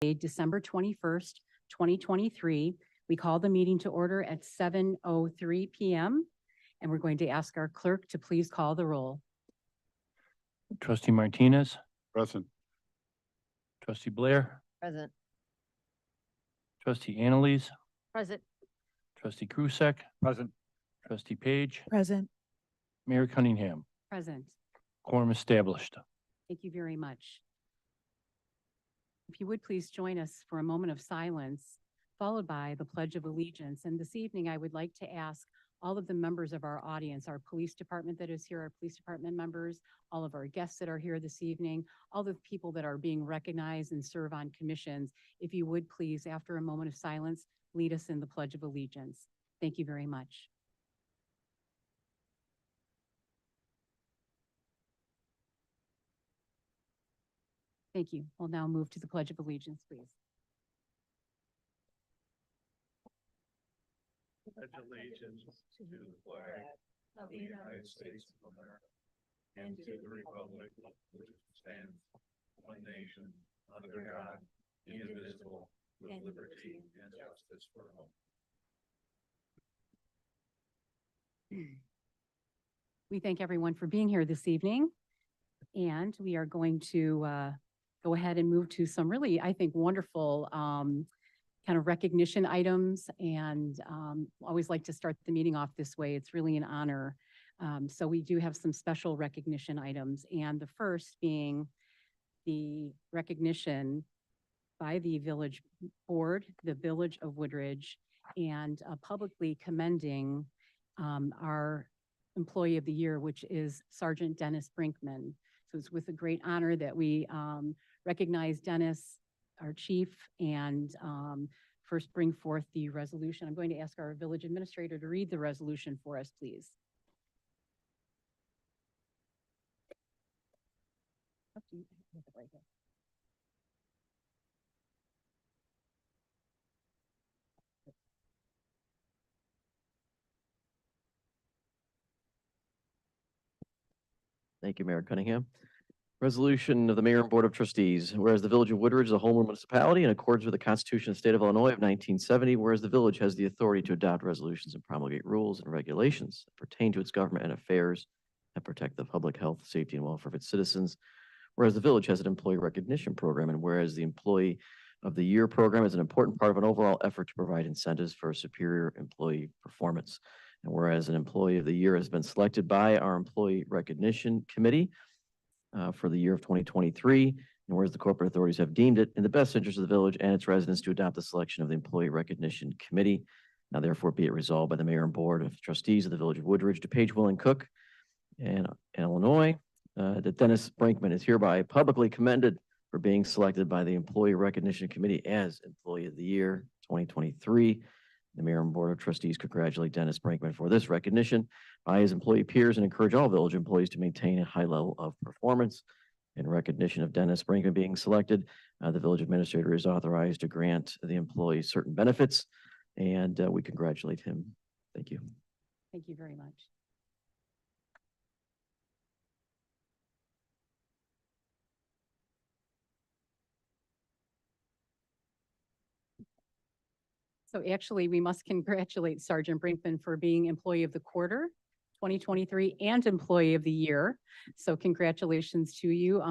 December 21st, 2023. We call the meeting to order at 7:03 p.m. And we're going to ask our clerk to please call the roll. Trustee Martinez, Present. trustee Blair, Present. trustee Annalise, Present. trustee Krusek, Present. trustee Page, Present. Mayor Cunningham. Present. Quorum established. Thank you very much. If you would please join us for a moment of silence, followed by the Pledge of Allegiance. And this evening, I would like to ask all of the members of our audience, our police department that is here, our police department members, all of our guests that are here this evening, all the people that are being recognized and serve on commissions, if you would please, after a moment of silence, lead us in the Pledge of Allegiance. Thank you very much. Thank you. We'll now move to the Pledge of Allegiance, please. Pledge allegiance to the flag of the United States of America and to the republic which stands one nation under God, indivisible, with liberty and justice for all. We thank everyone for being here this evening. And we are going to go ahead and move to some really, I think, wonderful kind of recognition items. And always like to start the meeting off this way. It's really an honor. So we do have some special recognition items. And the first being the recognition by the Village Board, the Village of Woodridge, and publicly commending our Employee of the Year, which is Sergeant Dennis Brinkman. So it's with a great honor that we recognize Dennis, our chief, and first bring forth the resolution. I'm going to ask our village administrator to read the resolution for us, please. Thank you, Mayor Cunningham. Resolution of the Mayor and Board of Trustees. Whereas the Village of Woodridge is a home rule municipality in accordance with the Constitution of the State of Illinois of 1970, whereas the village has the authority to adopt resolutions and promulgate rules and regulations that pertain to its government and affairs that protect the public health, safety, and welfare of its citizens. Whereas the village has an employee recognition program, and whereas the Employee of the Year program is an important part of an overall effort to provide incentives for superior employee performance. And whereas an Employee of the Year has been selected by our Employee Recognition Committee for the year of 2023, and whereas the corporate authorities have deemed it in the best interest of the village and its residents to adopt the selection of the Employee Recognition Committee. Now therefore be it resolved by the Mayor and Board of Trustees of the Village of Woodridge, DuPage, Will, and Cook, and Illinois, that Dennis Brinkman is hereby publicly commended for being selected by the Employee Recognition Committee as Employee of the Year 2023. The Mayor and Board of Trustees congratulate Dennis Brinkman for this recognition by his employee peers and encourage all village employees to maintain a high level of performance. In recognition of Dennis Brinkman being selected, the village administrator is authorized to grant the employee certain benefits, and we congratulate him. Thank you. Thank you very much. So actually, we must congratulate Sergeant Brinkman for being Employee of the Quarter 2023 and Employee of the Year. So congratulations to you.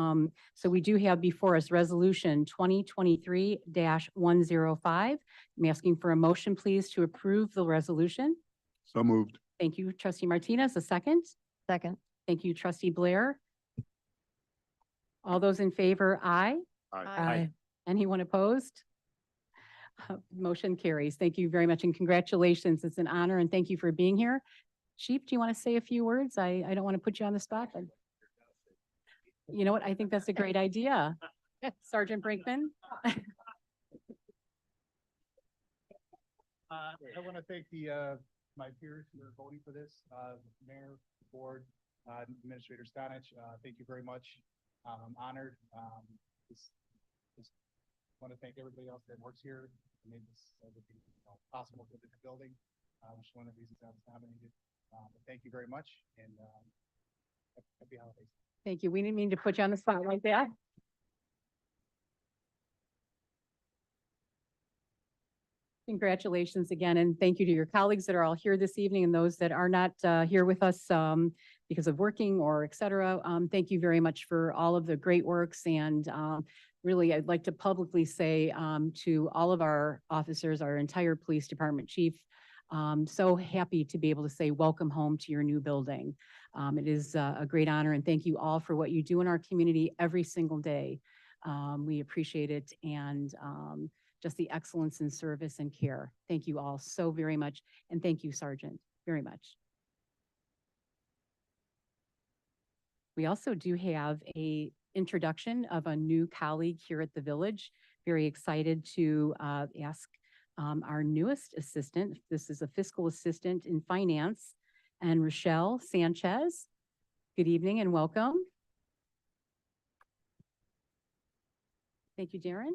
So we do have before us Resolution 2023-105. I'm asking for a motion, please, to approve the resolution. So moved. Thank you, Trustee Martinez. A second? Second. Thank you, Trustee Blair. All those in favor, aye. Aye. Anyone opposed? Motion carries. Thank you very much and congratulations. It's an honor and thank you for being here. Chief, do you want to say a few words? I don't want to put you on the spot, but you know what? I think that's a great idea. Sergeant Brinkman. I want to thank my peers who are voting for this, Mayor, Board, Administrator Stanich. Thank you very much. I'm honored. Just want to thank everybody else that works here and made this everything possible for the building. Which is one of the reasons I was nominated. But thank you very much, and happy holidays. Thank you. We didn't mean to put you on the spot like that. Congratulations again, and thank you to your colleagues that are all here this evening and those that are not here with us because of working or et cetera. Thank you very much for all of the great works, and really, I'd like to publicly say to all of our officers, our entire police department chief, so happy to be able to say welcome home to your new building. It is a great honor, and thank you all for what you do in our community every single day. We appreciate it, and just the excellence in service and care. Thank you all so very much. And thank you, Sergeant, very much. We also do have a introduction of a new colleague here at the Village. Very excited to ask our newest assistant. This is a fiscal assistant in finance, and Rochelle Sanchez. Good evening and welcome. Thank you, Darren.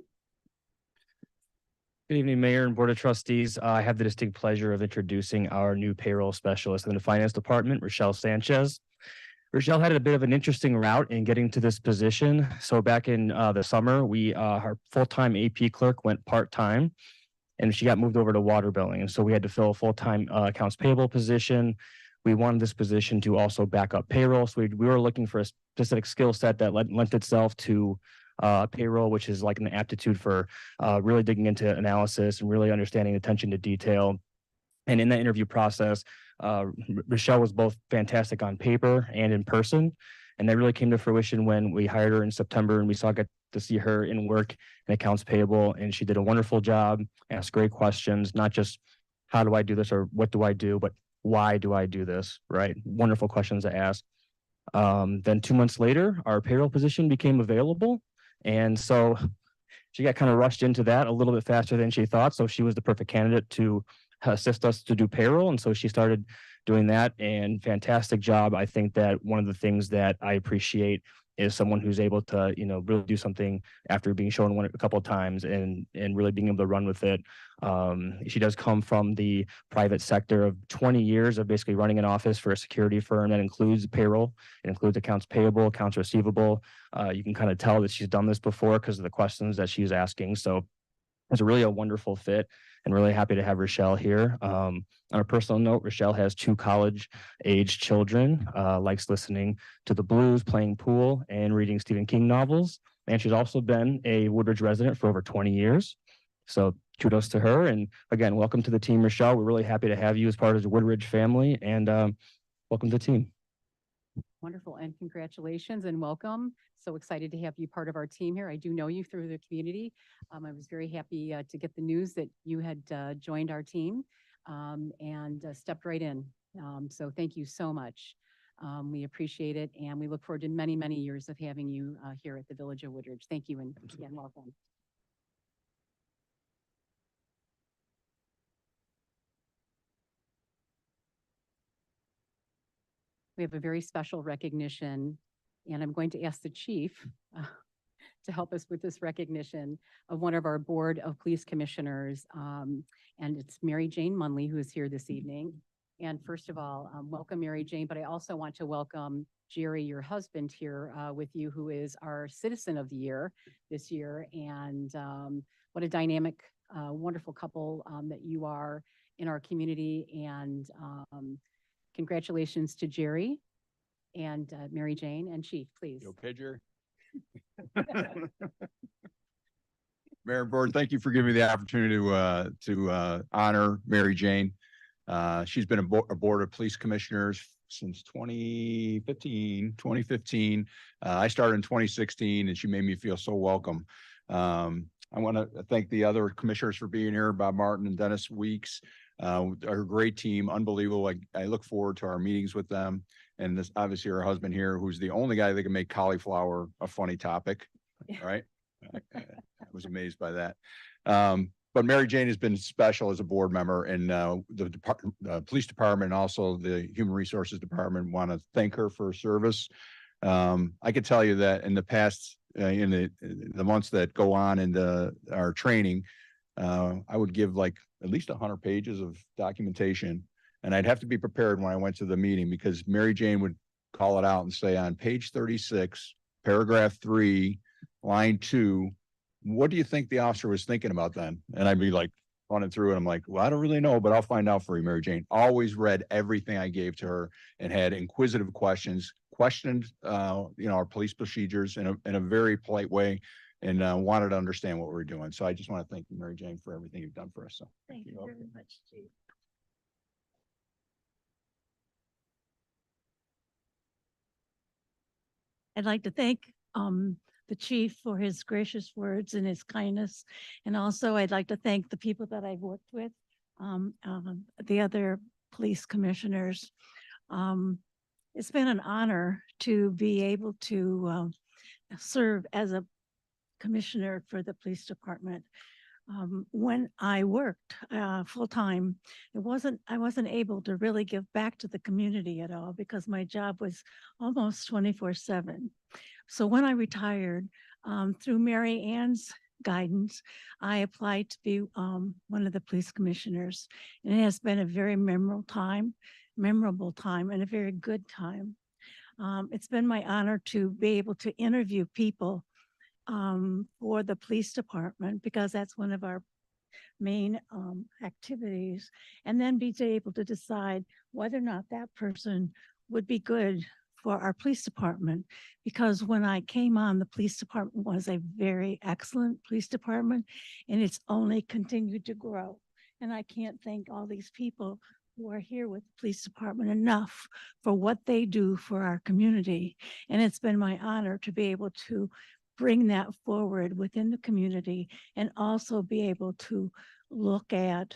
Good evening, Mayor and Board of Trustees. I have the distinct pleasure of introducing our new payroll specialist in the Finance Department, Rochelle Sanchez. Rochelle had a bit of an interesting route in getting to this position. So back in the summer, our full-time AP clerk went part-time, and she got moved over to water billing. And so we had to fill a full-time accounts payable position. We wanted this position to also back up payroll. So we were looking for a specific skill set that lent itself to payroll, which is like an aptitude for really digging into analysis and really understanding attention to detail. And in that interview process, Rochelle was both fantastic on paper and in person. And that really came to fruition when we hired her in September, and we got to see her in work in accounts payable. And she did a wonderful job, asked great questions, not just how do I do this or what do I do, but why do I do this, right? Wonderful questions to ask. Then 2 months later, our payroll position became available. And so she got kind of rushed into that a little bit faster than she thought. So she was the perfect candidate to assist us to do payroll. And so she started doing that, and fantastic job. I think that one of the things that I appreciate is someone who's able to, really do something after being shown a couple of times and really being able to run with it. She does come from the private sector of 20 years of basically running an office for a security firm that includes payroll. It includes accounts payable, accounts receivable. You can kind of tell that she's done this before because of the questions that she's asking. So it's really a wonderful fit, and really happy to have Rochelle here. On a personal note, Rochelle has 2 college-age children, likes listening to the blues, playing pool, and reading Stephen King novels. And she's also been a Woodridge resident for over 20 years. So kudos to her. And again, welcome to the team, Rochelle. We're really happy to have you as part of the Woodridge family, and welcome to the team. Wonderful, and congratulations and welcome. So excited to have you part of our team here. I do know you through the community. I was very happy to get the news that you had joined our team and stepped right in. So thank you so much. We appreciate it, and we look forward to many, many years of having you here at the Village of Woodridge. Thank you, and again, welcome. We have a very special recognition, and I'm going to ask the chief to help us with this recognition of one of our Board of Police Commissioners, and it's Mary Jane Munley, who is here this evening. And first of all, welcome Mary Jane, but I also want to welcome Jerry, your husband, here with you, who is our Citizen of the Year this year. And what a dynamic, wonderful couple that you are in our community. And congratulations to Jerry and Mary Jane, and Chief, please. You okay, Jerry? Mayor and Board, thank you for giving me the opportunity to honor Mary Jane. She's been a Board of Police Commissioners since 2015. I started in 2016, and she made me feel so welcome. I want to thank the other commissioners for being here, Bob Martin and Dennis Weeks. Our great team, unbelievable. I look forward to our meetings with them. And this, obviously, her husband here, who's the only guy that can make cauliflower a funny topic, right? I was amazed by that. But Mary Jane has been special as a board member, and the police department and also the human resources department want to thank her for her service. I could tell you that in the past, in the months that go on in our training, I would give like at least 100 pages of documentation, and I'd have to be prepared when I went to the meeting, because Mary Jane would call it out and say, on page 36, paragraph 3, line 2, what do you think the officer was thinking about then? And I'd be like, running through and I'm like, well, I don't really know, but I'll find out for you, Mary Jane. Always read everything I gave to her and had inquisitive questions, questioned, our police procedures in a very polite way and, wanted to understand what we're doing. So I just want to thank you, Mary Jane, for everything you've done for us. So. Thank you very much, Chief. I'd like to thank the chief for his gracious words and his kindness. And also I'd like to thank the people that I've worked with, the other police commissioners. It's been an honor to be able to serve as a commissioner for the police department. When I worked full-time, I wasn't able to really give back to the community at all because my job was almost 24/7. So when I retired, through Mary Ann's guidance, I applied to be one of the police commissioners. And it has been a very memorable time and a very good time. It's been my honor to be able to interview people for the police department because that's one of our main activities, and then be able to decide whether or not that person would be good for our police department. Because when I came on, the police department was a very excellent police department, and it's only continued to grow. And I can't thank all these people who are here with the police department enough for what they do for our community. And it's been my honor to be able to bring that forward within the community and also be able to look at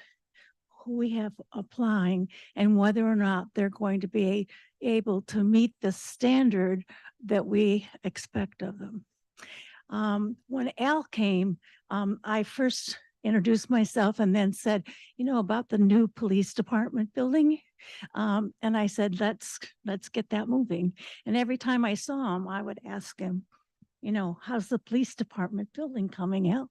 who we have applying and whether or not they're going to be able to meet the standard that we expect of them. When Al came, I first introduced myself and then said, about the new police department building. And I said, let's get that moving. And every time I saw him, I would ask him, how's the police department building coming out?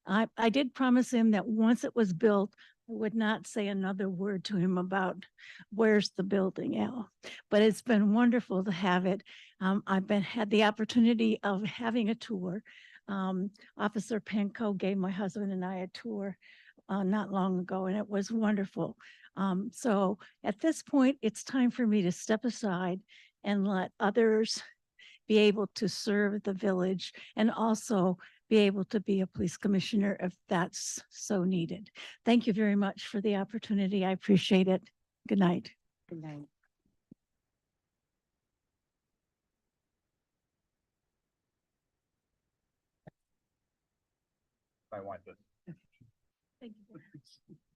I did promise him that once it was built, I would not say another word to him about where's the building, Al. But it's been wonderful to have it. I've had the opportunity of having a tour. Officer Penco gave my husband and I a tour not long ago, and it was wonderful. So at this point, it's time for me to step aside and let others be able to serve the village and also be able to be a police commissioner if that's so needed. Thank you very much for the opportunity. I appreciate it. Good night. Good night. I want to. Thank you.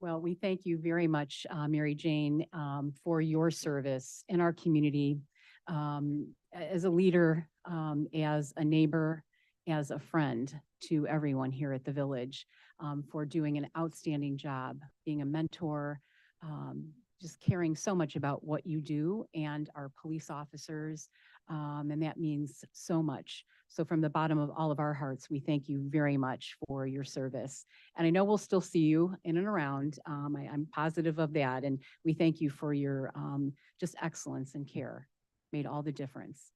Well, we thank you very much, Mary Jane, for your service in our community, as a leader, as a neighbor, as a friend to everyone here at the village, for doing an outstanding job, being a mentor, just caring so much about what you do and our police officers. And that means so much. So from the bottom of all of our hearts, we thank you very much for your service. And I know we'll still see you in and around. I'm positive of that. And we thank you for your just excellence and care. Made all the difference.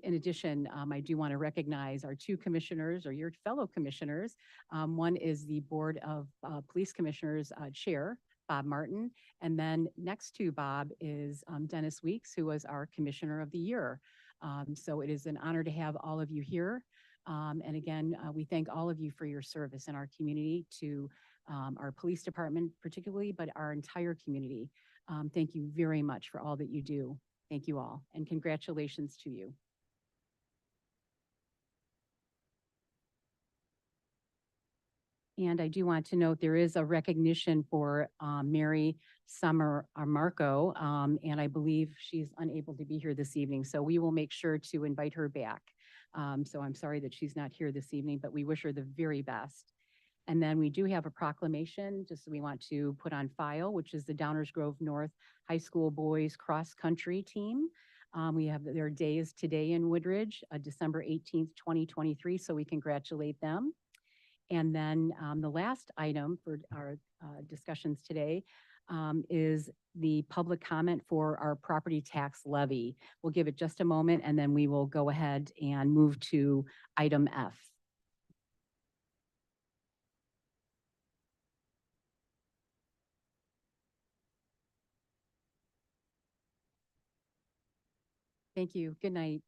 In addition, I do want to recognize our two commissioners or your fellow commissioners. One is the Board of Police Commissioners Chair, Bob Martin. And then next to Bob is Dennis Weeks, who was our Commissioner of the Year. So it is an honor to have all of you here. And again, we thank all of you for your service in our community, to our police department particularly, but our entire community. Thank you very much for all that you do. Thank you all, and congratulations to you. And I do want to note there is a recognition for Mary Summer Marco, and I believe she's unable to be here this evening. So we will make sure to invite her back. So I'm sorry that she's not here this evening, but we wish her the very best. And then we do have a proclamation just we want to put on file, which is the Downers Grove North High School Boys Cross Country Team. We have their days today in Woodridge, December 18th, 2023. So we congratulate them. And then the last item for our discussions today is the public comment for our property tax levy. We'll give it just a moment and then we will go ahead and move to item F. Thank you. Good night.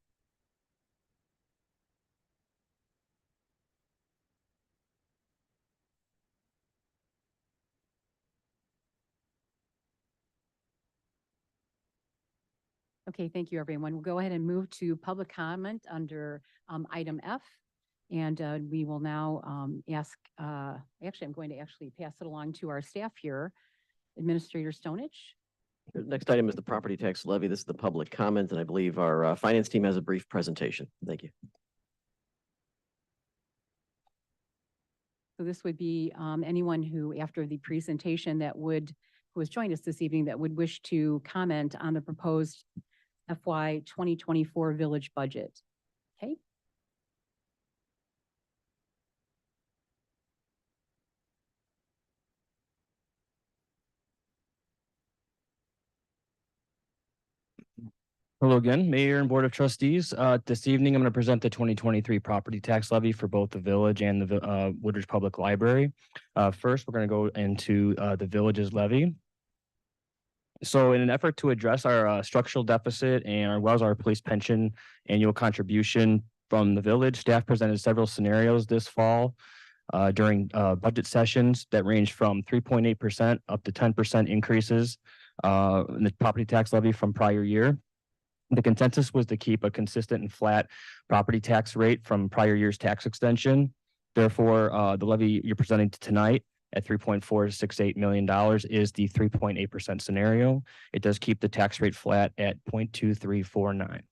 Okay, thank you, everyone. We'll go ahead and move to public comment under item F. And we will now ask, actually, I'm going to actually pass it along to our staff here, Administrator Stonich. The next item is the property tax levy. This is the public comment, and I believe our finance team has a brief presentation. Thank you. So this would be anyone who, after the presentation who has joined us this evening, that would wish to comment on the proposed FY 2024 village budget. Okay. Hello again, Mayor and Board of Trustees. This evening, I'm going to present the 2023 property tax levy for both the village and the Woodridge Public Library. First, we're going to go into the village's levy. So in an effort to address our structural deficit and as well as our police pension annual contribution from the village, staff presented several scenarios this fall during budget sessions that range from 3.8% up to 10% increases in the property tax levy from prior year. The consensus was to keep a consistent and flat property tax rate from prior year's tax extension. Therefore, the levy you're presenting tonight at $3.468 million is the 3.8% scenario. It does keep the tax rate flat at 0.2349.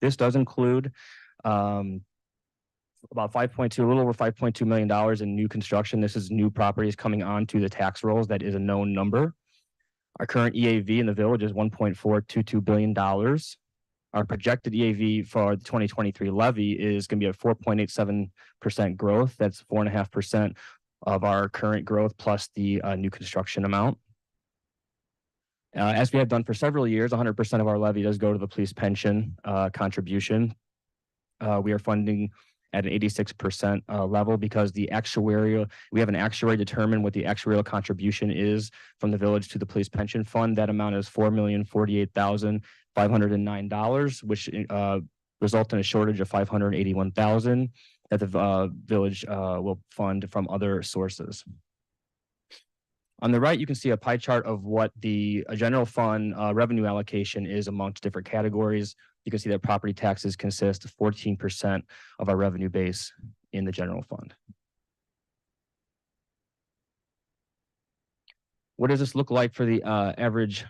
This does include about a little over $5.2 million in new construction. This is new properties coming onto the tax rolls. That is a known number. Our current EAV in the village is $1.422 billion. Our projected EAV for the 2023 levy is going to be a 4.87% growth. That's 4.5% of our current growth plus the new construction amount. As we have done for several years, 100% of our levy does go to the police pension contribution. We are funding at an 86% level because we have an actuary determine what the actuarial contribution is from the village to the police pension fund. That amount is $4,048,509, which result in a shortage of $581,000 that the village will fund from other sources. On the right, you can see a pie chart of what the general fund revenue allocation is amongst different categories. You can see that property taxes consist of 14% of our revenue base in the general fund. What does this look like for the average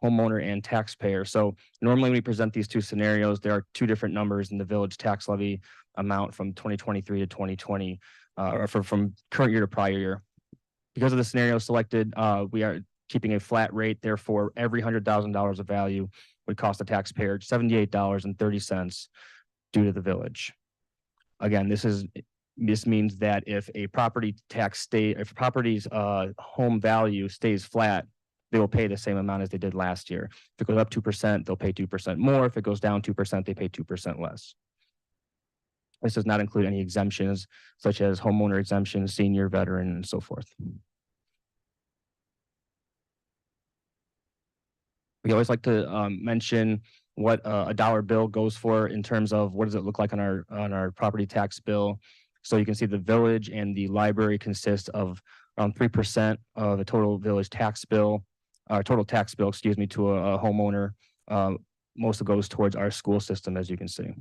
homeowner and taxpayer? So normally when we present these two scenarios, there are two different numbers in the village tax levy amount from 2023 to 2020, or from current year to prior year. Because of the scenario selected, we are keeping a flat rate. Therefore, every $100,000 of value would cost the taxpayer $78.30 due to the village. Again, this means that if a property's home value stays flat, they will pay the same amount as they did last year. If it goes up 2%, they'll pay 2% more. If it goes down 2%, they pay 2% less. This does not include any exemptions such as homeowner exemptions, senior, veteran, and so forth. We always like to mention what a dollar bill goes for in terms of what does it look like on our property tax bill. So you can see the village and the library consist of around 3% of the total village tax bill, total tax bill, excuse me, to a homeowner. Most of it goes towards our school system, as you can see.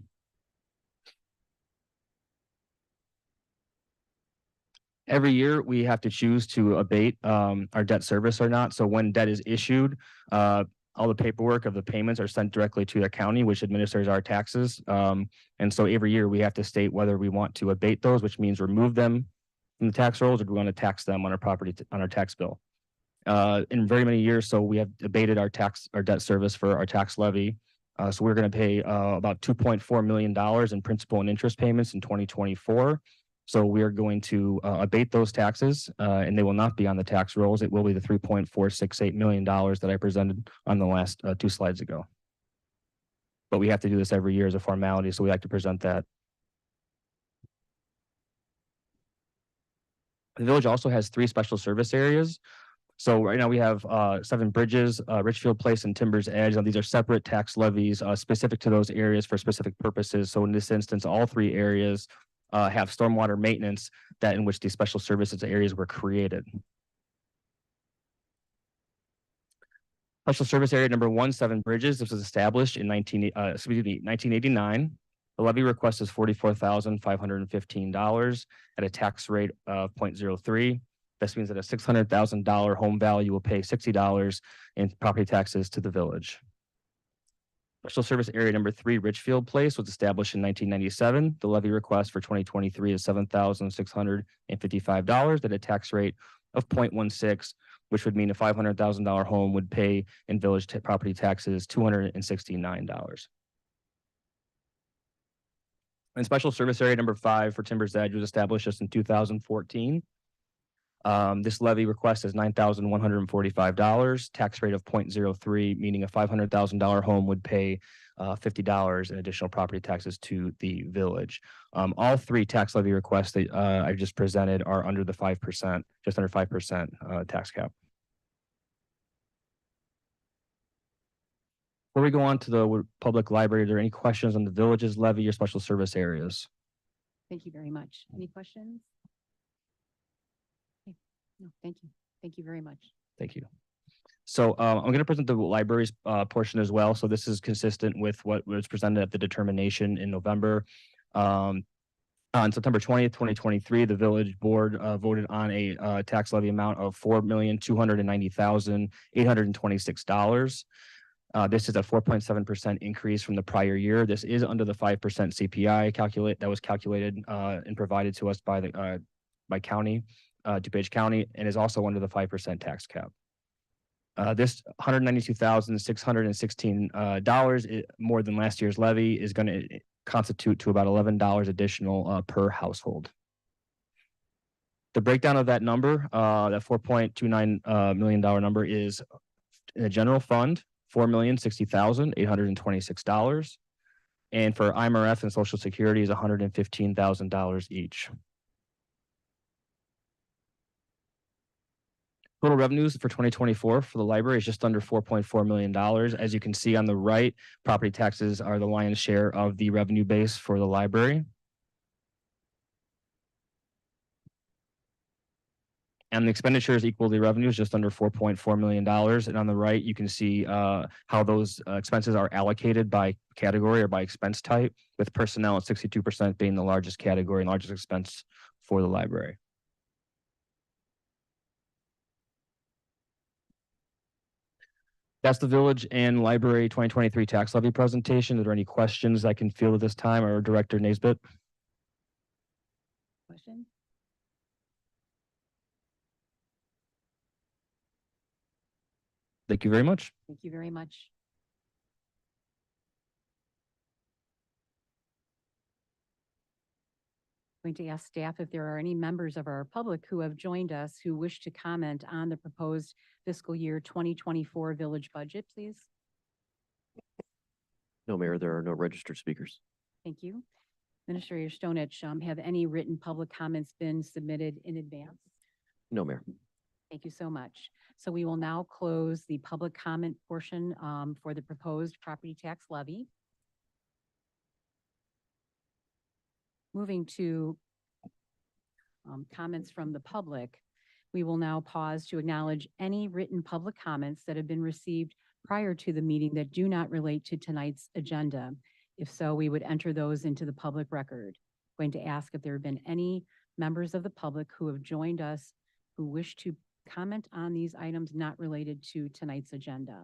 Every year, we have to choose to abate our debt service or not. So when debt is issued, all the paperwork of the payments are sent directly to the county, which administers our taxes. And so every year we have to state whether we want to abate those, which means remove them from the tax rolls, or do we want to tax them on our property, on our tax bill. In very many years, so we have abated our debt service for our tax levy. So we're going to pay about $2.4 million in principal and interest payments in 2024. So we are going to abate those taxes, and they will not be on the tax rolls. It will be the $3.468 million that I presented on the last two slides ago. But we have to do this every year as a formality, so we like to present that. The village also has 3 special service areas. So right now we have 7 bridges, Richfield Place and Timbers Edge. Now these are separate tax levies specific to those areas for specific purposes. So in this instance, all 3 areas have stormwater maintenance that in which these special services areas were created. Special Service Area number 1, 7 Bridges. This was established in 1989. The levy request is $44,515 at a tax rate of 0.03. This means that a $600,000 home value will pay $60 in property taxes to the village. Special Service Area number 3, Richfield Place, was established in 1997. The levy request for 2023 is $7,655 at a tax rate of 0.16, which would mean a $500,000 home would pay in village property taxes $269. And Special Service Area number 5 for Timbers Edge was established just in 2014. This levy request is $9,145, tax rate of 0.03, meaning a $500,000 home would pay $50 in additional property taxes to the village. All 3 tax levy requests that I just presented are under the 5%, just under 5% tax cap. Before we go on to the public library, are there any questions on the village's levy or special service areas? Thank you very much. Any questions? Okay. No, thank you. Thank you very much. Thank you. So I'm going to present the libraries portion as well. So this is consistent with what was presented at the determination in November. On September 20th, 2023, the village board voted on a tax levy amount of $4,290,826. This is a 4.7% increase from the prior year. This is under the 5% CPI that was calculated and provided to us by the county, DuPage County, and is also under the 5% tax cap. This $192,616 more than last year's levy is going to constitute to about $11 additional per household. The breakdown of that number, that $4.29 million number, is in the general fund, $4,060,826, and for IMRF and Social Security is $115,000 each. Total revenues for 2024 for the library is just under $4.4 million. As you can see on the right, property taxes are the lion's share of the revenue base for the library. And the expenditures equal the revenues, just under $4.4 million. And on the right, you can see how those expenses are allocated by category or by expense type, with personnel at 62% being the largest category and largest expense for the library. That's the village and library 2023 tax levy presentation. Are there any questions I can field at this time, or Director Naisbitt? Question? Thank you very much. Thank you very much. Going to ask staff if there are any members of our public who have joined us who wish to comment on the proposed fiscal year 2024 village budget, please. No, Mayor, there are no registered speakers. Thank you. Administrator Stonich, have any written public comments been submitted in advance? No, Mayor. Thank you so much. So we will now close the public comment portion for the proposed property tax levy. Moving to comments from the public, we will now pause to acknowledge any written public comments that have been received prior to the meeting that do not relate to tonight's agenda. If so, we would enter those into the public record. Going to ask if there have been any members of the public who have joined us who wish to comment on these items not related to tonight's agenda.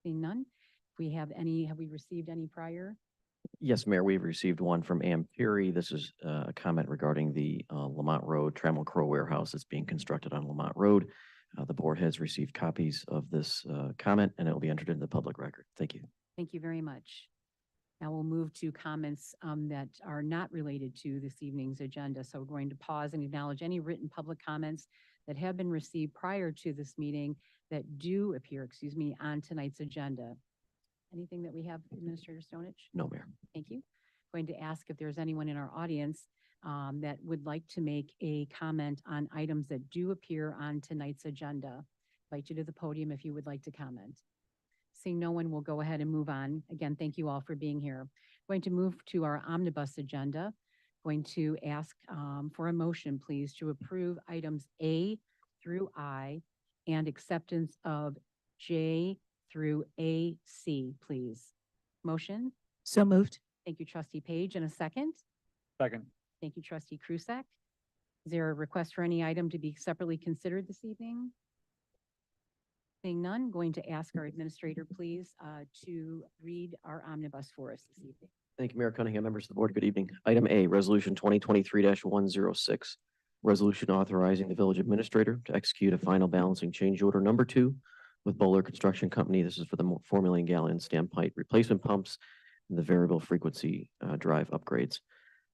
Seeing none. If we have any, have we received any prior? Yes, Mayor, we've received one from Ann Fury. This is a comment regarding the Lamont Road Trammell Crow warehouse that's being constructed on Lamont Road. The board has received copies of this comment, and it will be entered into the public record. Thank you. Thank you very much. Now we'll move to comments that are not related to this evening's agenda. So we're going to pause and acknowledge any written public comments that have been received prior to this meeting that do appear, on tonight's agenda. Anything that we have, Administrator Stonich? No, Mayor. Thank you. Going to ask if there's anyone in our audience that would like to make a comment on items that do appear on tonight's agenda? Invite you to the podium if you would like to comment. Seeing no one, we'll go ahead and move on. Again, thank you all for being here. Going to move to our omnibus agenda. Going to ask for a motion, please, to approve items A through I and acceptance of J through AC, please. Motion? So moved. Thank you, trustee Page. And a second? Second. Thank you, trustee Krusek. Is there a request for any item to be separately considered this evening? Seeing none, going to ask our administrator, please, to read our omnibus for us this evening. Thank you, Mayor Cunningham, members of the board. Good evening. Item A, Resolution 2023-106. Resolution authorizing the village administrator to execute a final balancing change order number 2 with Bowler Construction Company. This is for the 4 million gallon standpipe replacement pumps and the variable frequency drive upgrades.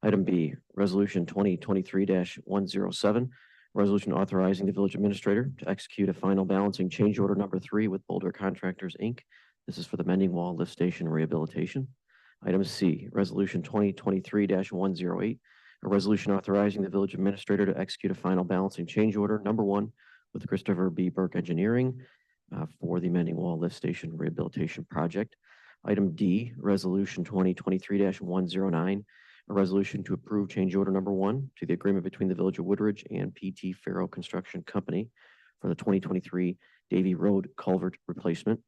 Item B, Resolution 2023-107. Resolution authorizing the village administrator to execute a final balancing change order number 3 with Boulder Contractors, Inc. This is for the Mending Wall Lift Station rehabilitation. Item C, Resolution 2023-108, a resolution authorizing the village administrator to execute a final balancing change order number 1 with Christopher B. Burke Engineering for the Mending Wall Lift Station rehabilitation project. Item D, Resolution 2023-109, a resolution to approve change order number 1 to the agreement between the Village of Woodridge and PT Farrow Construction Company for the 2023 Davy Road Culvert replacement.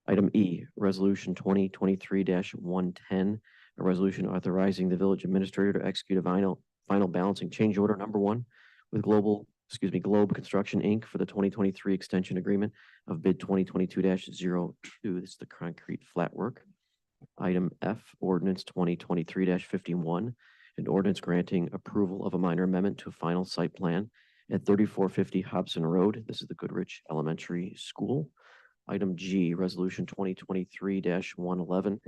Item E, Resolution 2023-110, a resolution authorizing the village administrator to execute a final balancing change order number 1 with Globe Construction, Inc. for the 2023 extension agreement of bid 2022-02. This is the concrete flat work. Item F, Ordinance 2023-51, an ordinance granting approval of a minor amendment to a final site plan at 3450 Hobson Road. This is the Goodrich Elementary School. Item G, Resolution 2023-111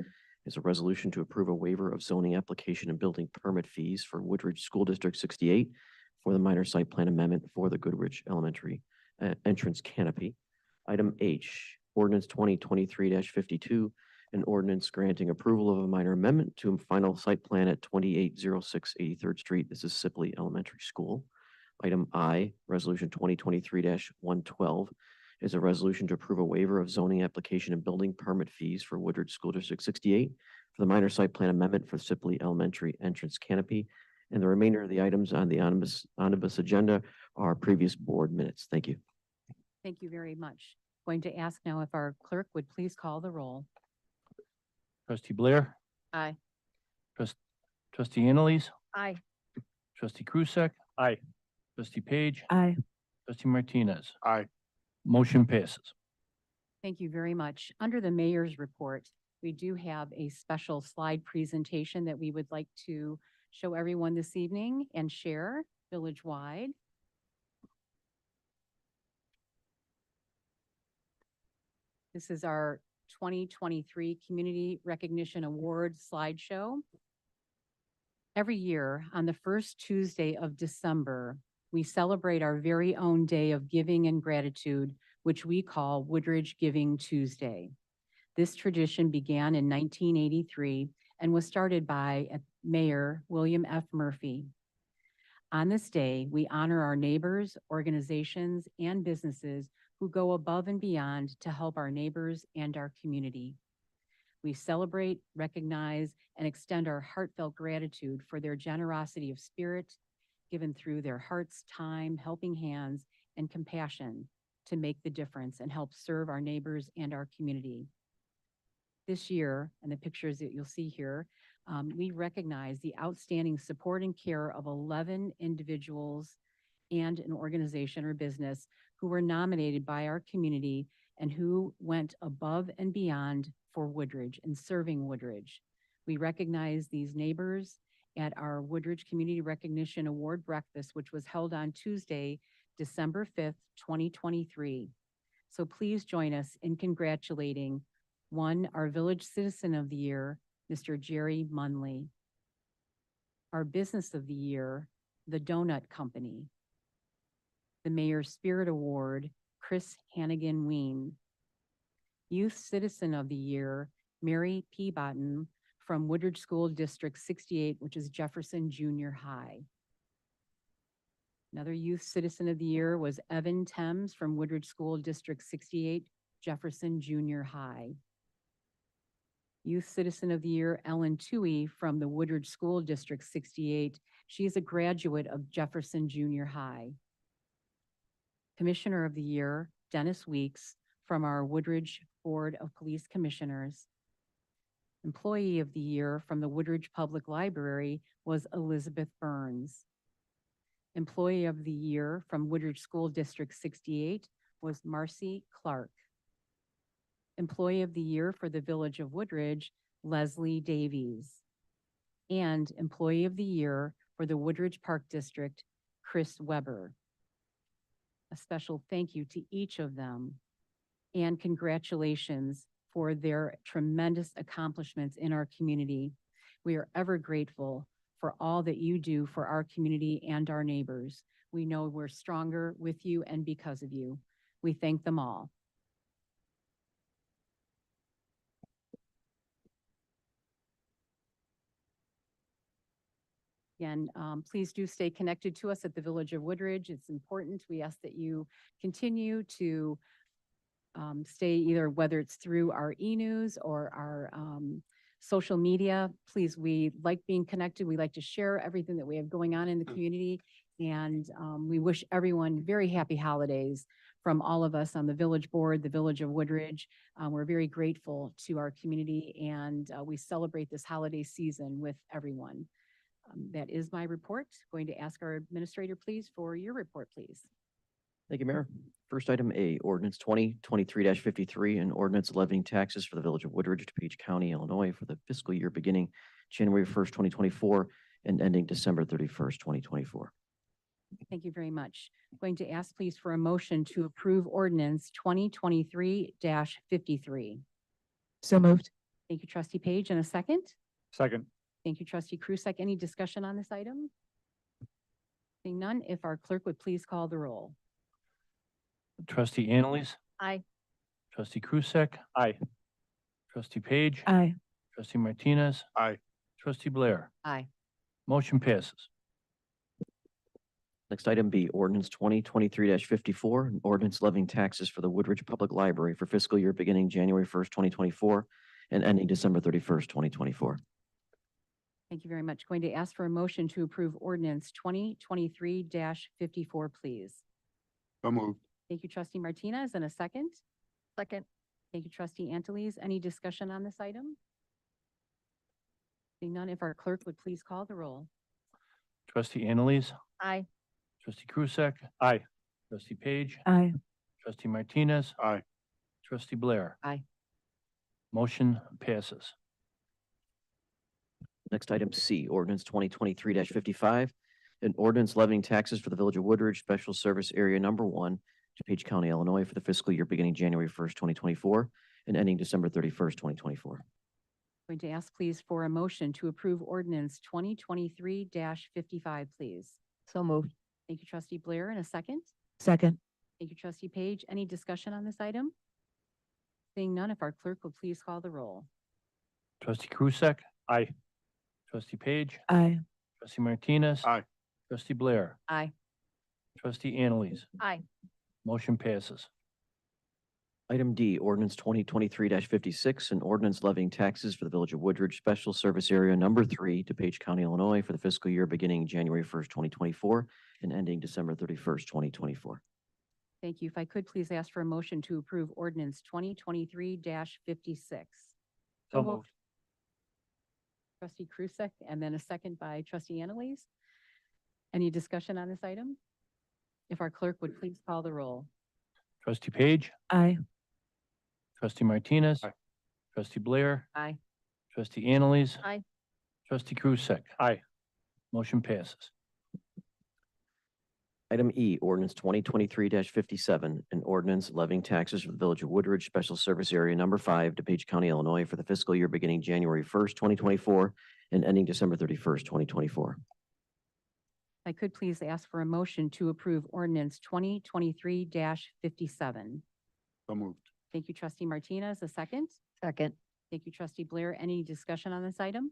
is a resolution to approve a waiver of zoning application and building permit fees for Woodridge School District 68 for the minor site plan amendment for the Goodrich Elementary entrance canopy. Item H, Ordinance 2023-52, an ordinance granting approval of a minor amendment to a final site plan at 2806 83rd Street. This is Sibley Elementary School. Item I, Resolution 2023-112, is a resolution to approve a waiver of zoning application and building permit fees for Woodridge School District 68 for the minor site plan amendment for Sibley Elementary entrance canopy. And the remainder of the items on the omnibus agenda are previous board minutes. Thank you. Thank you very much. Going to ask now if our clerk would please call the roll. Trustee Blair, Aye. trustee Annalise, Aye. trustee Krusek. Aye. Trustee Page, Aye. trustee Martinez. Aye. Motion passes. Thank you very much. Under the mayor's report, we do have a special slide presentation that we would like to show everyone this evening and share village-wide. This is our 2023 Community Recognition Award slideshow. Every year on the first Tuesday of December, we celebrate our very own day of giving and gratitude, which we call Woodridge Giving Tuesday. This tradition began in 1983 and was started by Mayor William F. Murphy. On this day, we honor our neighbors, organizations, and businesses who go above and beyond to help our neighbors and our community. We celebrate, recognize, and extend our heartfelt gratitude for their generosity of spirit, given through their hearts, time, helping hands, and compassion to make the difference and help serve our neighbors and our community. This year, and the pictures that you'll see here, we recognize the outstanding support and care of 11 individuals and an organization or business who were nominated by our community and who went above and beyond for Woodridge and serving Woodridge. We recognize these neighbors at our Woodridge Community Recognition Award Breakfast, which was held on Tuesday, December 5th, 2023. So please join us in congratulating one, our Village Citizen of the Year, Mr. Jerry Munley. Our Business of the Year, The Donut Company. The Mayor's Spirit Award, Chris Hannigan Ween. Youth Citizen of the Year, Mary Peabody from Woodridge School District 68, which is Jefferson Junior High. Another Youth Citizen of the Year was Evan Thames from Woodridge School District 68, Jefferson Junior High. Youth Citizen of the Year, Ellen Toohey from the Woodridge School District 68. She is a graduate of Jefferson Junior High. Commissioner of the Year, Dennis Weeks from our Woodridge Board of Police Commissioners. Employee of the Year from the Woodridge Public Library was Elizabeth Burns. Employee of the Year from Woodridge School District 68 was Marcy Clark. Employee of the Year for the Village of Woodridge, Leslie Davies. And Employee of the Year for the Woodridge Park District, Chris Weber. A special thank you to each of them and congratulations for their tremendous accomplishments in our community. We are ever grateful for all that you do for our community and our neighbors. We know we're stronger with you and because of you. We thank them all. Again, please do stay connected to us at the Village of Woodridge. It's important. We ask that you continue to stay either whether it's through our e-news or our social media. Please, we like being connected. We like to share everything that we have going on in the community. And we wish everyone very happy holidays from all of us on the Village Board, the Village of Woodridge. We're very grateful to our community and we celebrate this holiday season with everyone. That is my report. Going to ask our administrator, please, for your report, please. Thank you, Mayor. First item A, ordinance 2023-53, an ordinance levying taxes for the Village of Woodridge, DePage County, Illinois for the fiscal year beginning January 1st, 2024 and ending December 31st, 2024. Thank you very much. Going to ask, please, for a motion to approve ordinance 2023-53. So moved. Thank you, trustee Page. And a second? Second. Thank you, trustee Krusek. Any discussion on this item? Seeing none, if our clerk would please call the roll. Trustee Annalise, Aye. trustee Krusek, Aye. trustee Page, Aye. trustee Martinez, Aye. trustee Blair. Aye. Motion passes. Next item B, ordinance 2023-54, an ordinance levying taxes for the Woodridge Public Library for fiscal year beginning January 1st, 2024 and ending December 31st, 2024. Thank you very much. Going to ask for a motion to approve ordinance 2023-54, please. So moved. Thank you, trustee Martinez. And a second? Second. Thank you, trustee Angeles. Any discussion on this item? Seeing none, if our clerk would please call the roll. Trustee Annalise, Aye. trustee Krusek, Aye. trustee Page, Aye. trustee Martinez, Aye. trustee Blair. Aye. Motion passes. Next item C, ordinance 2023-55, an ordinance levying taxes for the Village of Woodridge, Special Service Area Number 1, DePage County, Illinois for the fiscal year beginning January 1st, 2024 and ending December 31st, 2024. Going to ask, please, for a motion to approve ordinance 2023-55, please. So moved. Thank you, trustee Blair. And a second? Second. Thank you, trustee Page. Any discussion on this item? Seeing none, if our clerk will please call the roll. Trustee Krusek, Aye. trustee Page, Aye. trustee Martinez. Aye. Trustee Blair, Aye. trustee Annalise. Aye. Motion passes. Item D, ordinance 2023-56, an ordinance levying taxes for the Village of Woodridge, Special Service Area Number 3, DePage County, Illinois for the fiscal year beginning January 1st, 2024 and ending December 31st, 2024. Thank you. If I could please ask for a motion to approve ordinance 2023-56. So moved. Trustee Krusek, and then a second by trustee Annalise. Any discussion on this item? If our clerk would please call the roll. Trustee Page, Aye. trustee Martinez. Aye. Trustee Blair, Aye. trustee Annalise. Aye. Trustee Krusek. Aye. Motion passes. Item E, ordinance 2023-57, an ordinance levying taxes for the Village of Woodridge, Special Service Area Number 5, DePage County, Illinois for the fiscal year beginning January 1st, 2024 and ending December 31st, 2024. I could please ask for a motion to approve ordinance 2023-57. So moved. Thank you, trustee Martinez. A second? Second. Thank you, trustee Blair. Any discussion on this item?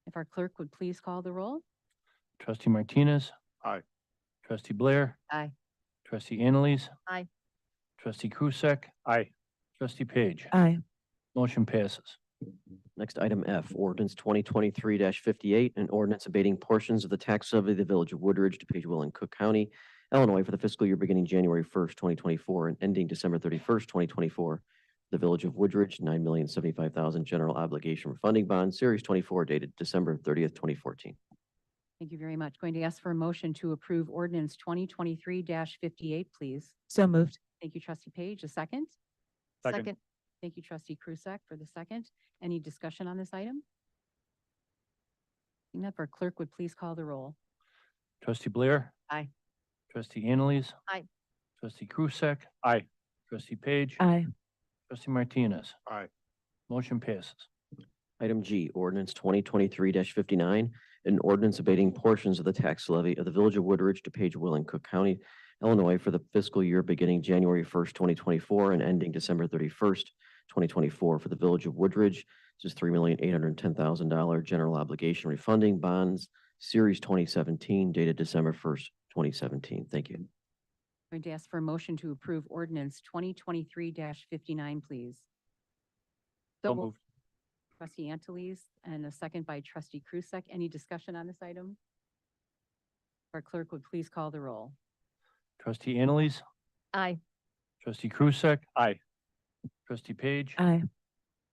If our clerk would please call the roll? Trustee Martinez. Aye. Trustee Blair. Aye. Trustee Annalise. Aye. Trustee Krusek. Aye. Trustee Page. Aye. Motion passes. Next, item F, ordinance 2023-58, an ordinance abating portions of the tax levy of the Village of Woodridge, DePage, Will, and Cook County, Illinois, for the fiscal year beginning January 1st, 2024, and ending December 31st, 2024. The Village of Woodridge, $9,075,000 general obligation refunding bond, Series 24, dated December 30th, 2014. Thank you very much. Going to ask for a motion to approve ordinance 2023-58, please. So moved. Thank you, trustee Page. A second? Second. Thank you, trustee Krusek, for the second. Any discussion on this item? Seeing if our clerk would please call the roll? Trustee Blair. Aye. Trustee Annalise. Aye. Trustee Krusek. Aye. Trustee Page. Aye. Trustee Martinez. Aye. Motion passes. Item G, ordinance 2023-59, an ordinance abating portions of the tax levy of the Village of Woodridge, DePage, Will, and Cook County, Illinois, for the fiscal year beginning January 1st, 2024, and ending December 31st, 2024, for the Village of Woodridge. This is $3,810,000 general obligation refunding bonds, Series 2017, dated December 1st, 2017. Thank you. Going to ask for a motion to approve ordinance 2023-59, please. So moved. Trustee Angeles and a second by trustee Krusek. Any discussion on this item? Our clerk would please call the roll. Trustee Annalise. Aye. Trustee Krusek. Aye. Trustee Page. Aye.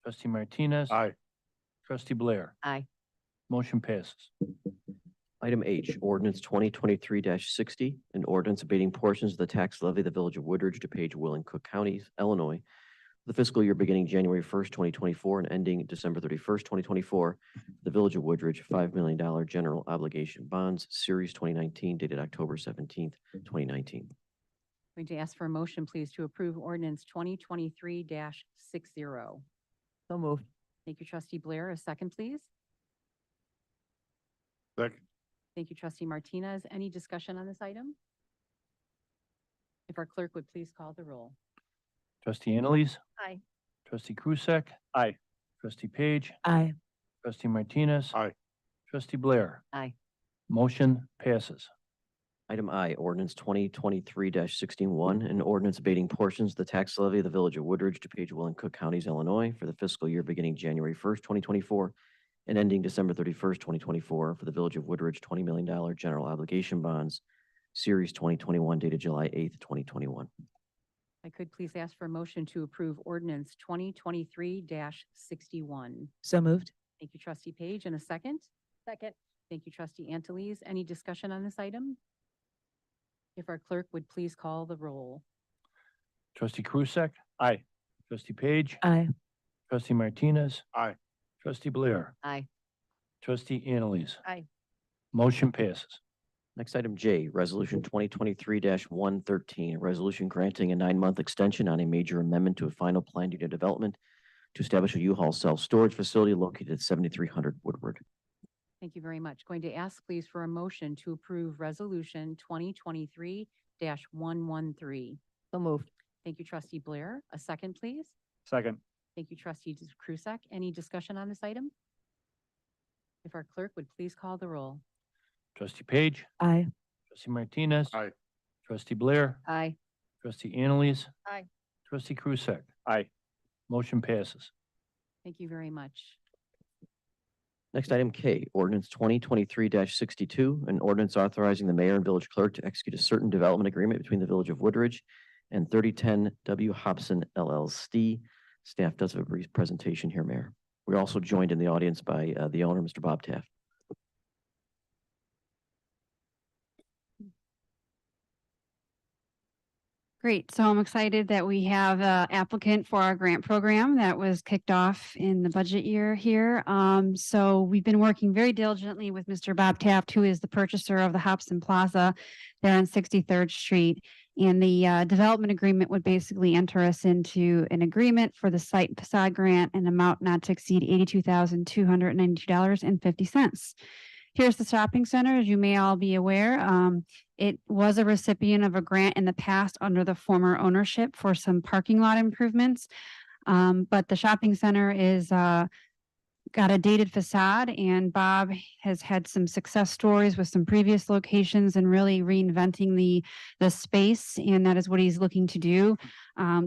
Trustee Martinez. Aye. Trustee Blair. Aye. Motion passes. Item H, ordinance 2023-60, an ordinance abating portions of the tax levy of the Village of Woodridge, DePage, Will, and Cook Counties, Illinois, the fiscal year beginning January 1st, 2024, and ending December 31st, 2024, the Village of Woodridge, $5 million general obligation bonds, Series 2019, dated October 17th, 2019. Going to ask for a motion, please, to approve ordinance 2023-60. So moved. Thank you, trustee Blair. A second, please. Second. Thank you, trustee Martinez. Any discussion on this item? If our clerk would please call the roll. Trustee Annalise. Aye. Trustee Krusek. Aye. Trustee Page. Aye. Trustee Martinez. Aye. Trustee Blair. Aye. Motion passes. Item I, ordinance 2023-61, an ordinance abating portions of the tax levy of the Village of Woodridge, DePage, Will, and Cook Counties, Illinois, for the fiscal year beginning January 1st, 2024, and ending December 31st, 2024, for the Village of Woodridge, $20 million general obligation bonds, Series 2021, dated July 8th, 2021. I could please ask for a motion to approve ordinance 2023-61. So moved. Thank you, trustee Page. And a second? Second. Thank you, trustee Angeles. Any discussion on this item? If our clerk would please call the roll. Trustee Krusek. Aye. Trustee Page. Aye. Trustee Martinez. Aye. Trustee Blair. Aye. Trustee Annalise. Aye. Motion passes. Next item J, resolution 2023-113, a resolution granting a 9-month extension on a major amendment to a final planned unit development to establish a U-Haul self-storage facility located at 7300 Woodward. Thank you very much. Going to ask please for a motion to approve resolution 2023-113. So moved. Thank you, trustee Blair. A second, please. Second. Thank you, trustee Krusek. Any discussion on this item? If our clerk would please call the roll. Trustee Page. Aye. Trustee Martinez. Aye. Trustee Blair. Aye. Trustee Annalise. Aye. Trustee Krusek. Aye. Motion passes. Thank you very much. Next item K, ordinance 2023-62, an ordinance authorizing the mayor and village clerk to execute a certain development agreement between the Village of Woodridge and 3010 W. Hobson LLC. Staff does have a brief presentation here, Mayor. We're also joined in the audience by the owner, Mr. Bob Taft. Great. So I'm excited that we have an applicant for our grant program that was kicked off in the budget year here. So we've been working very diligently with Mr. Bob Taft, who is the purchaser of the Hobson Plaza there on 63rd Street. And the development agreement would basically enter us into an agreement for the site and facade grant, an amount not to exceed $82,292.50. Here's the shopping center, as you may all be aware. It was a recipient of a grant in the past under the former ownership for some parking lot improvements. But the shopping center is, got a dated facade, and Bob has had some success stories with some previous locations and really reinventing the space, and that is what he's looking to do.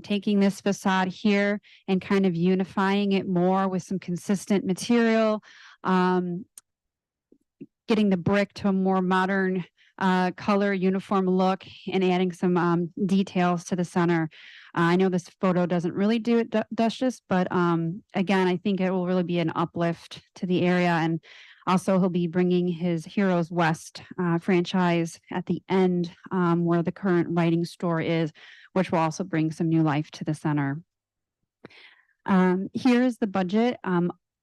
Taking this facade here and kind of unifying it more with some consistent material, getting the brick to a more modern color, uniform look, and adding some details to the center. I know this photo doesn't really do it justice, but again, I think it will really be an uplift to the area. And also, he'll be bringing his Heroes West franchise at the end, where the current writing store is, which will also bring some new life to the center. Here's the budget.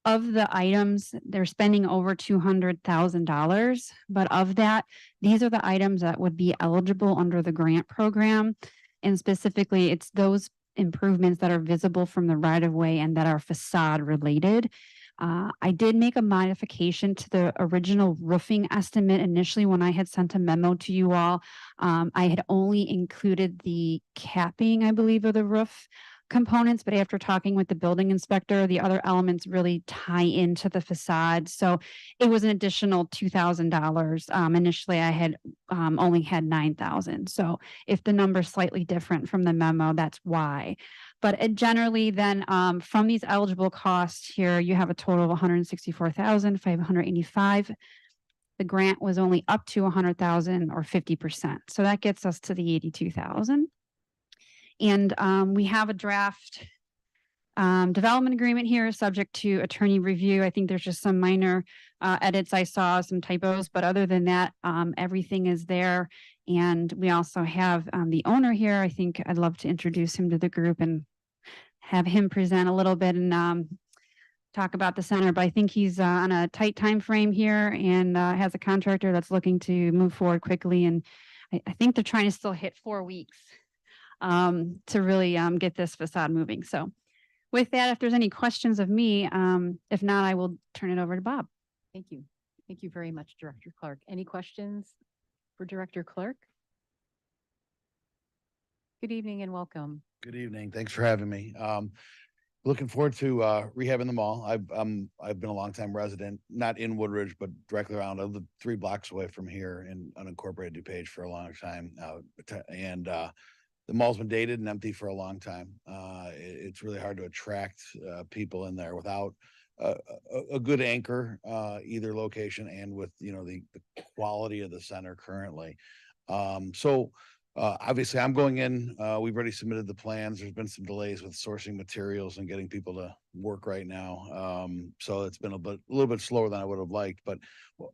Of the items, they're spending over $200,000, but of that, these are the items that would be eligible under the grant program. And specifically, it's those improvements that are visible from the right of way and that are facade related. I did make a modification to the original roofing estimate initially when I had sent a memo to you all. I had only included the capping, I believe, of the roof components, but after talking with the building inspector, the other elements really tie into the facade. So it was an additional $2,000. Initially, I had only had $9,000. So if the number's slightly different from the memo, that's why. But generally then, from these eligible costs here, you have a total of $164,585. The grant was only up to $100,000 or 50%. So that gets us to the $82,000. And we have a draft development agreement here subject to attorney review. I think there's just some minor edits. I saw some typos, but other than that, everything is there. And we also have the owner here. I think I'd love to introduce him to the group and have him present a little bit and talk about the center. But I think he's on a tight time frame here and has a contractor that's looking to move forward quickly. And I think they're trying to still hit 4 weeks to really get this facade moving. So with that, if there's any questions of me, if not, I will turn it over to Bob. Thank you. Thank you very much, Director Clark. Any questions for Director Clark? Good evening and welcome. Good evening. Thanks for having me. Looking forward to rehabbing the mall. I've been a longtime resident, not in Woodridge, but directly around. I live 3 blocks away from here in unincorporated DuPage for a long time. The mall's been dated and empty for a long time. It's really hard to attract people in there without a good anchor, either location and with, the quality of the center currently. Obviously I'm going in, we've already submitted the plans. There's been some delays with sourcing materials and getting people to work right now. So it's been a little bit slower than I would have liked, but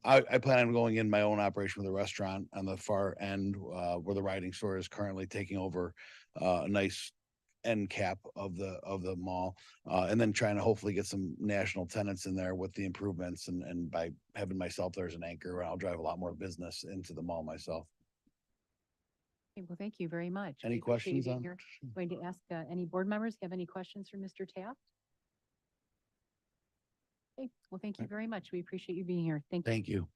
I plan on going in my own operation with a restaurant on the far end, where the writing store is currently taking over a nice end cap of the mall, and then trying to hopefully get some national tenants in there with the improvements and by having myself there as an anchor, I'll drive a lot more business into the mall myself. Okay, well, thank you very much. Any We appreciate you questions being on? here. Going to ask any board members have any questions for Mr. Taft? Okay, well, thank you very much. We appreciate you being here. Thank you. Thank you.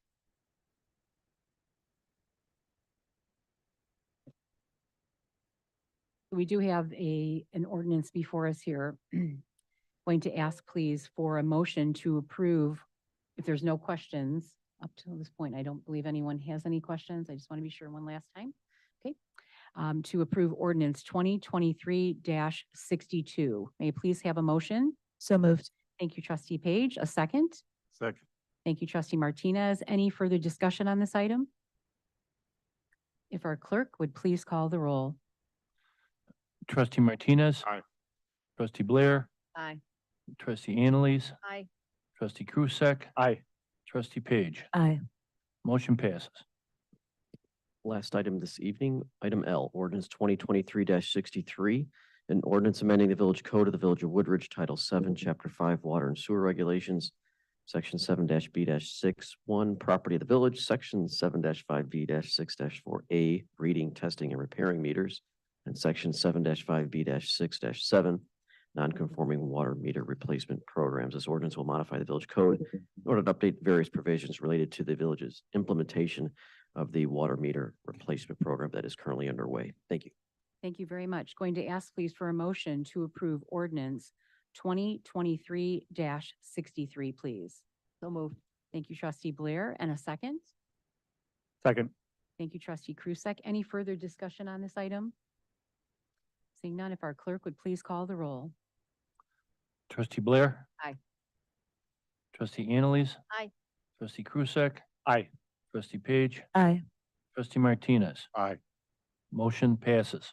We do have an ordinance before us here. Going to ask please for a motion to approve. If there's no questions up to this point, I don't believe anyone has any questions. I just want to be sure one last time. Okay. To approve ordinance 2023-62. May I please have a motion? So moved. Thank you, trustee Page. A second? Second. Thank you, trustee Martinez. Any further discussion on this item? If our clerk would please call the roll. Trustee Martinez. Aye. Trustee Blair. Aye. Trustee Annalise. Aye. Trustee Krusek. Aye. Trustee Page. Aye. Motion passes. Last item this evening, item L, ordinance 2023-63, an ordinance amending the village code of the Village of Woodridge, Title 7, Chapter 5, Water and Sewer Regulations, Section 7-B-6-1, Property of the Village, Section 7-5B-6-4A, Reading, Testing, and Repairing Meters, and Section 7-5B-6-7, Non-conforming water meter replacement programs. This ordinance will modify the village code in order to update various provisions related to the village's implementation of the water meter replacement program that is currently underway. Thank you. Thank you very much. Going to ask please for a motion to approve ordinance 2023-63, please. So moved. Thank you, trustee Blair. And a second? Second. Thank you, trustee Krusek. Any further discussion on this item? Seeing none, if our clerk would please call the roll. Trustee Blair. Aye. Trustee Annalise. Aye. Trustee Krusek. Aye. Trustee Page. Aye. Trustee Martinez. Aye. Motion passes.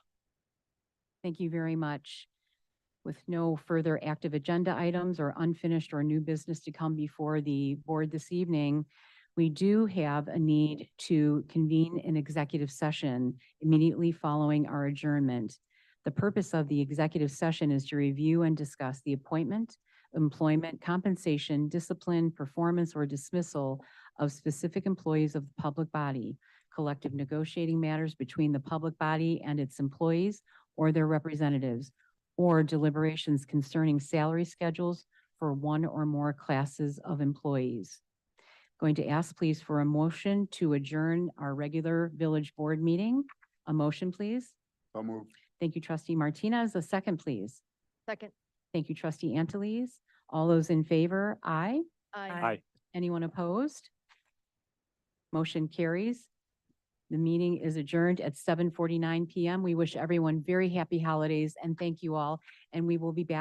Thank you very much. With no further active agenda items or unfinished or new business to come before the board this evening, we do have a need to convene an executive session immediately following our adjournment. The purpose of the executive session is to review and discuss the appointment, employment, compensation, discipline, performance, or dismissal of specific employees of the public body, collective negotiating matters between the public body and its employees or their representatives, or deliberations concerning salary schedules for one or more classes of employees. Going to ask please for a motion to adjourn our regular village board meeting. A motion, please. So moved. Thank you, trustee Martinez. A second, please. Second. Thank you, trustee Angeles. All those in favor, aye. Aye. Anyone opposed? Motion carries. The meeting is adjourned at 7:49 PM. We wish everyone very happy holidays and thank you all. And we will be back